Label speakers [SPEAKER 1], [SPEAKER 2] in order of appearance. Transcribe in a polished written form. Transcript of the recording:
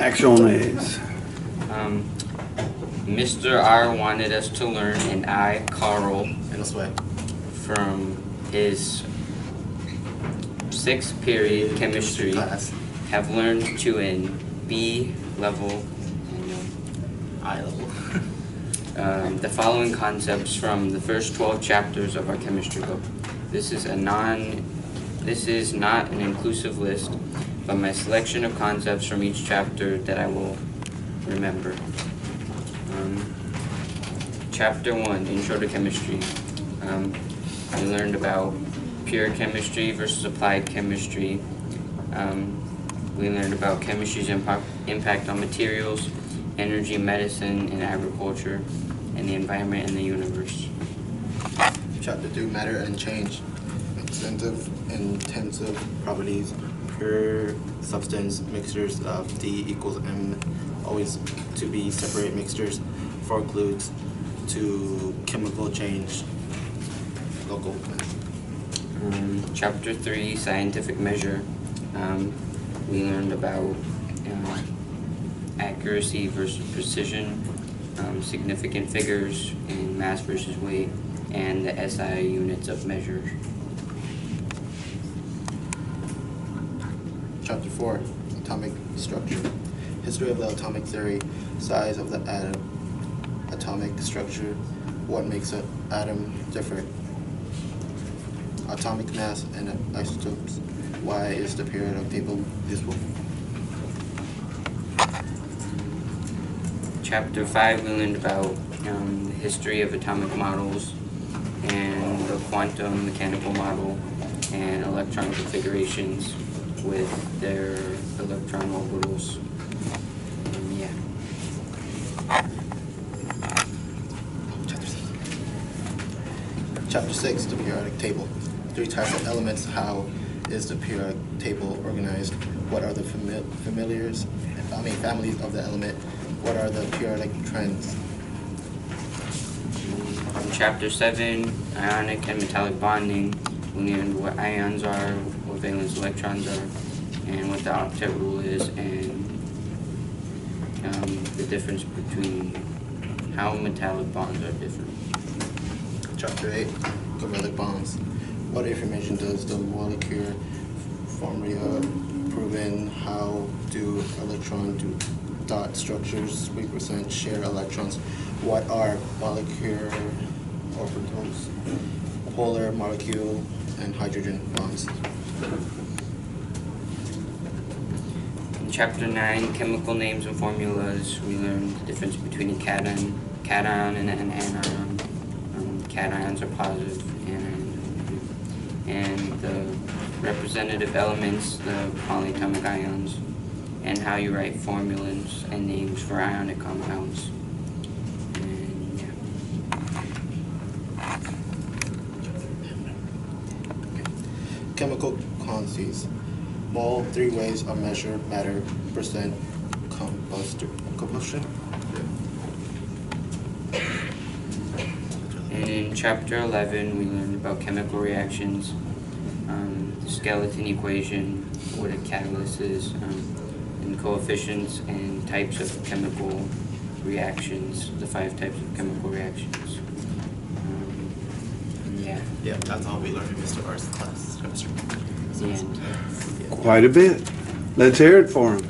[SPEAKER 1] Acciones.
[SPEAKER 2] Mr. R wanted us to learn, and I, Carl, from his 6th period chemistry
[SPEAKER 3] class,
[SPEAKER 2] have learned to in B level
[SPEAKER 3] I level.
[SPEAKER 2] the following concepts from the first 12 chapters of our chemistry book. This is not an inclusive list, but my selection of concepts from each chapter that I will remember. Chapter 1, Intro to Chemistry. We learned about pure chemistry versus applied chemistry. We learned about chemistry's impact on materials, energy, medicine, and agriculture, and the environment and the universe.
[SPEAKER 3] Chapter 2, Matter and Change. Intensive properties. Pure substance mixtures of D equals M, always to be separate mixtures. Forklutes to chemical change. Local.
[SPEAKER 2] Chapter 3, Scientific Measure. We learned about accuracy versus precision, significant figures, and mass versus weight, and the SI units of measure.
[SPEAKER 3] Chapter 4, Atomic Structure. History of the atomic theory, size of the atom, atomic structure, what makes an atom different, atomic mass and isotopes, why is the periodic table useful.
[SPEAKER 2] Chapter 5, we learned about the history of atomic models and the quantum mechanical model and electron configurations with their electron orbitals.
[SPEAKER 3] Chapter 6, the periodic table. 3 types of elements. How is the periodic table organized? What are the families of the element? What are the periodic trends?
[SPEAKER 2] In Chapter 7, Ionic and metallic bonding, we learned what ions are, what valence electrons are, and what the octet rule is, and the difference between how metallic bonds are different.
[SPEAKER 3] Chapter 8, covalent bonds. What information does the molecular formula proven? How do electron dot structures represent share electrons? What are molecular orbitals, polar molecule, and hydrogen bonds?
[SPEAKER 2] In Chapter 9, chemical names and formulas, we learned the difference between a cation and an anion. Cations are positive, and the representative elements, the polyatomic ions, and how you write formulas and names for ionic compounds. And,
[SPEAKER 3] Chemical quantities. Mole, 3 ways of measure matter, percent combustion.
[SPEAKER 2] And in Chapter 11, we learned about chemical reactions, the skeleton equation, what a catalyst is, and coefficients and types of chemical reactions, the 5 types of chemical reactions.
[SPEAKER 3] Yeah, that's all we learned in Mr. R's class, chemistry.
[SPEAKER 2] And
[SPEAKER 1] Quite a bit. Let's hear it for him.